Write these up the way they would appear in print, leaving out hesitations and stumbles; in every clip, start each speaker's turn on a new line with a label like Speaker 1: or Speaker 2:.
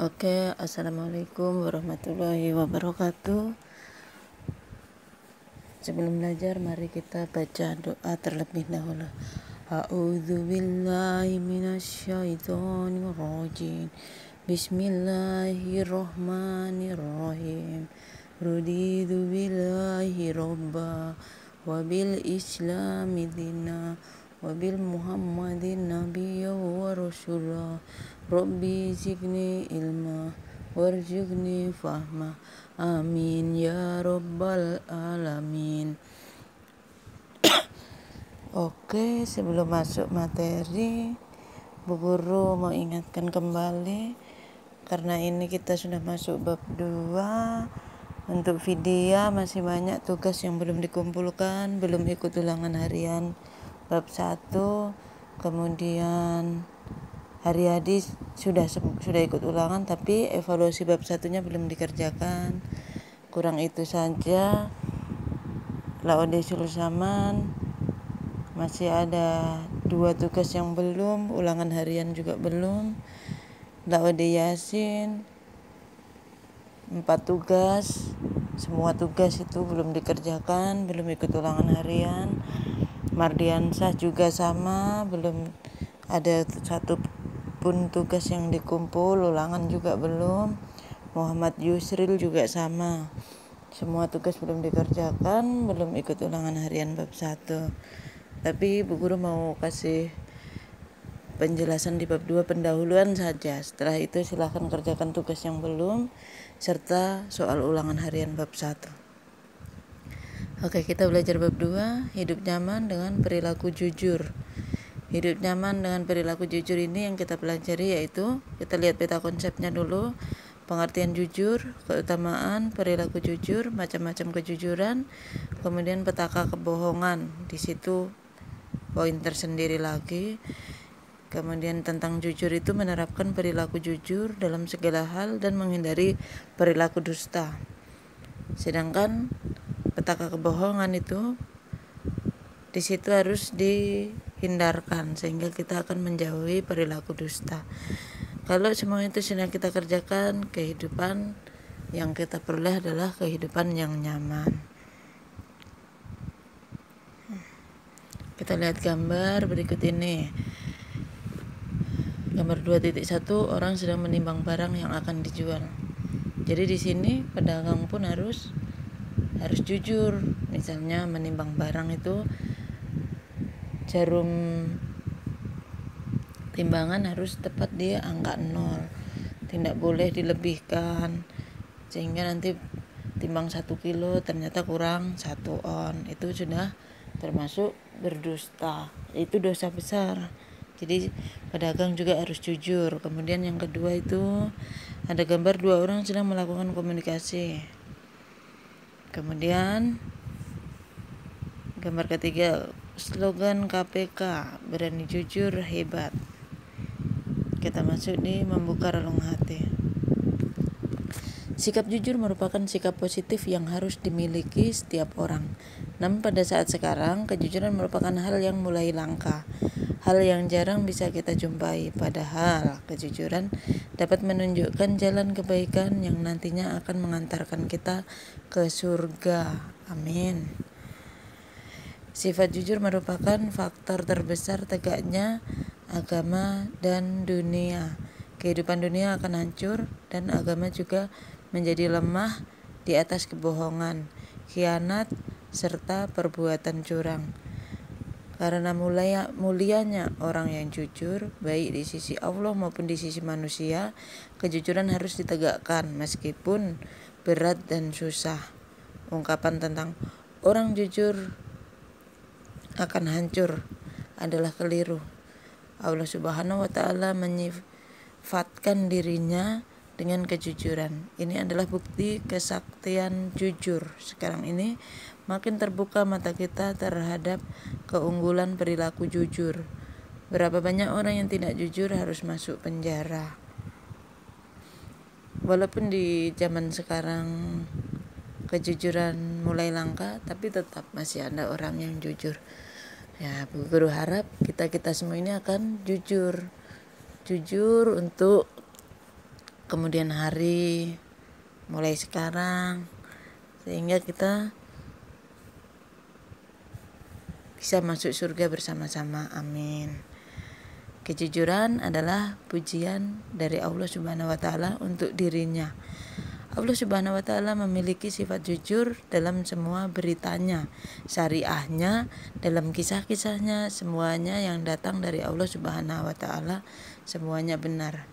Speaker 1: Oke, assalamualaikum warahmatullahi wabarakatuh. Sebelum belajar, mari kita baca doa terlebih dahulu. A'udzu billahi minasyaitonir rajim. Bismillahirrahmanirrahim. Raditu billahi robba wa bil islami dina wa bil muhammadin nabiyya wa rasula. Rabbi zidni ilma warzuqni fahma. Amin ya rabbal alamin. Oke, sebelum masuk materi, Bu Guru mau ingatkan kembali karena ini kita sudah masuk bab 2. Untuk video masih banyak tugas yang belum dikumpulkan, belum ikut ulangan harian bab 1. Kemudian hari hadis sudah ikut ulangan, tapi evaluasi bab 1-nya belum dikerjakan. Kurang itu saja. Laudesul Zaman masih ada 2 tugas yang belum, ulangan harian juga belum. Laude Yasin 4 tugas, semua tugas itu belum dikerjakan, belum ikut ulangan harian. Mardiansah juga sama, belum ada satu pun tugas yang dikumpul, ulangan juga belum. Muhammad Yusril juga sama, semua tugas belum dikerjakan, belum ikut ulangan harian bab 1. Tapi Bu Guru mau kasih penjelasan di bab 2 pendahuluan saja. Setelah itu silahkan kerjakan tugas yang belum serta soal ulangan harian bab 1. Oke, kita belajar bab 2, hidup nyaman dengan perilaku jujur. Hidup nyaman dengan perilaku jujur ini yang kita pelajari, yaitu kita lihat peta konsepnya dulu. Pengertian jujur, keutamaan perilaku jujur, macam-macam kejujuran, kemudian petaka kebohongan. Di situ poin tersendiri lagi. Kemudian tentang jujur itu menerapkan perilaku jujur dalam segala hal dan menghindari perilaku dusta. Sedangkan petaka kebohongan itu di situ harus dihindarkan sehingga kita akan menjauhi perilaku dusta. Kalau semua itu sudah kita kerjakan, kehidupan yang kita peroleh adalah kehidupan yang nyaman. Kita lihat gambar berikut ini. Gambar 2.1, orang sedang menimbang barang yang akan dijual. Jadi di sini pedagang pun harus jujur. Misalnya menimbang barang itu jarum timbangan harus tepat di angka 0. Tidak boleh dilebihkan sehingga nanti timbang 1 kilo ternyata kurang 1 on. Itu sudah termasuk berdusta. Itu dosa besar. Jadi pedagang juga harus jujur. Kemudian yang kedua itu ada gambar 2 orang sedang melakukan komunikasi. Kemudian gambar ketiga, slogan KPK, berani jujur hebat. Kita masuk di membuka relung hati. Sikap jujur merupakan sikap positif yang harus dimiliki setiap orang. Namun pada saat sekarang, kejujuran merupakan hal yang mulai langka. Hal yang jarang bisa kita jumpai. Padahal kejujuran dapat menunjukkan jalan kebaikan yang nantinya akan mengantarkan kita ke surga. Amin. Sifat jujur merupakan faktor terbesar tegaknya agama dan dunia. Kehidupan dunia akan hancur dan agama juga menjadi lemah di atas kebohongan, khianat, serta perbuatan curang. Karena mulianya orang yang jujur, baik di sisi Allah maupun di sisi manusia, kejujuran harus ditegakkan meskipun berat dan susah. Ungkapan tentang orang jujur akan hancur adalah keliru. Allah Subhanahu wa Ta'ala menyifatkan dirinya dengan kejujuran. Ini adalah bukti kesaktian jujur. Sekarang ini makin terbuka mata kita terhadap keunggulan perilaku jujur. Berapa banyak orang yang tidak jujur harus masuk penjara. Walaupun di zaman sekarang kejujuran mulai langka, tapi tetap masih ada orang yang jujur. Ya, Bu Guru harap kita semua ini akan jujur untuk kemudian hari mulai sekarang, sehingga kita bisa masuk surga bersama-sama. Amin. Kejujuran adalah pujian dari Allah Subhanahu wa taala untuk dirinya. Allah Subhanahu wa taala memiliki sifat jujur dalam semua beritanya, syariahnya, dalam kisah-kisahnya, semuanya yang datang dari Allah Subhanahu wa taala semuanya benar.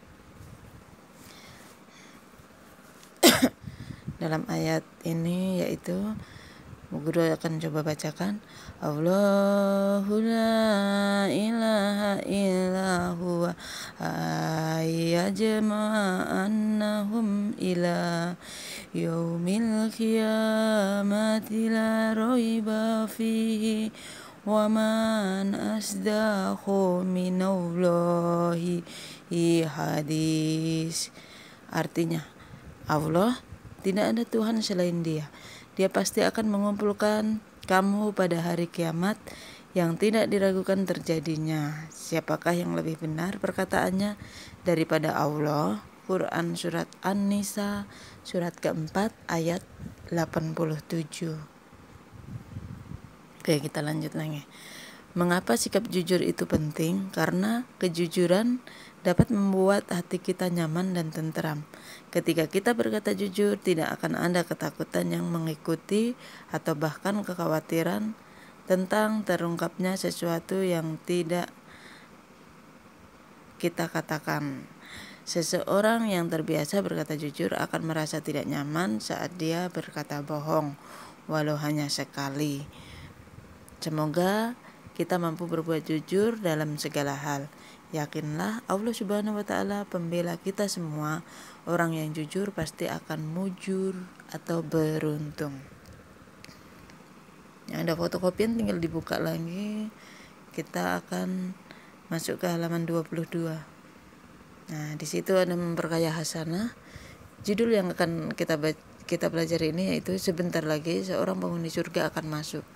Speaker 1: Dalam ayat ini yaitu guru akan coba bacakan, Allahu la ilaha illa huwa yajma'annahum ila yaumil qiyamati la raiba fihi wa man asdaqu minallahi hadis. Artinya, Allah tidak ada Tuhan selain Dia. Dia pasti akan mengumpulkan kamu pada hari kiamat yang tidak diragukan terjadinya. Siapakah yang lebih benar perkataannya daripada Allah? Quran surat An-Nisa surat keempat ayat 87. Oke, kita lanjut lagi. Mengapa sikap jujur itu penting? Karena kejujuran dapat membuat hati kita nyaman dan tentram. Ketika kita berkata jujur, tidak akan ada ketakutan yang mengikuti atau bahkan kekhawatiran tentang terungkapnya sesuatu yang tidak kita katakan. Seseorang yang terbiasa berkata jujur akan merasa tidak nyaman saat dia berkata bohong, walau hanya sekali. Semoga kita mampu berbuat jujur dalam segala hal. Yakinlah Allah Subhanahu wa taala pembela kita semua. Orang yang jujur pasti akan mujur atau beruntung. Yang ada fotokopian tinggal dibuka lagi. Kita akan masuk ke halaman 22. Nah, di situ ada memperkaya hasanah. Judul yang akan kita pelajari ini yaitu sebentar lagi seorang penghuni surga akan masuk.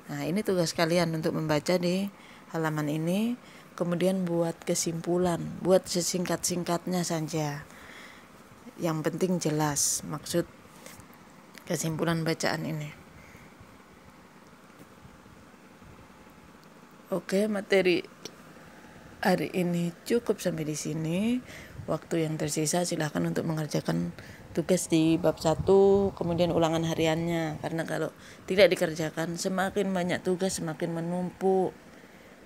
Speaker 1: Nah, ini tugas kalian untuk membaca di halaman ini, kemudian buat kesimpulan, buat sesingkat-singkatnya saja. Yang penting jelas maksud kesimpulan bacaan ini. Oke, materi hari ini cukup sampai di sini. Waktu yang tersisa silahkan untuk mengerjakan tugas di bab 1, kemudian ulangan hariannya. Karena kalau tidak dikerjakan, semakin banyak tugas semakin menumpuk.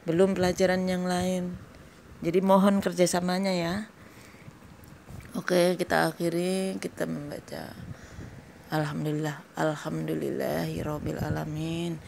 Speaker 1: Belum pelajaran yang lain. Jadi mohon kerjasamanya ya. Oke, kita akhiri, kita membaca Alhamdulillahirabbil alamin.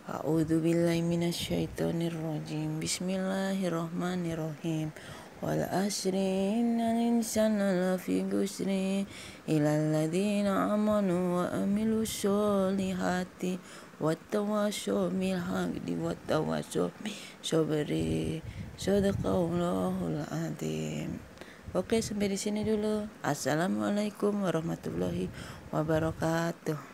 Speaker 1: A'udzubillahi minasyaitonir rajim. Bismillahirrahmanirrahim. Wal asri innal insana lafi khusri illal ladzina amanu wa amilus solihati wattawassaw bil haqqi wattawassaw bis sabri. Shadaqallahul adzim. Oke, sampai di sini dulu. Assalamualaikum warahmatullahi wabarakatuh.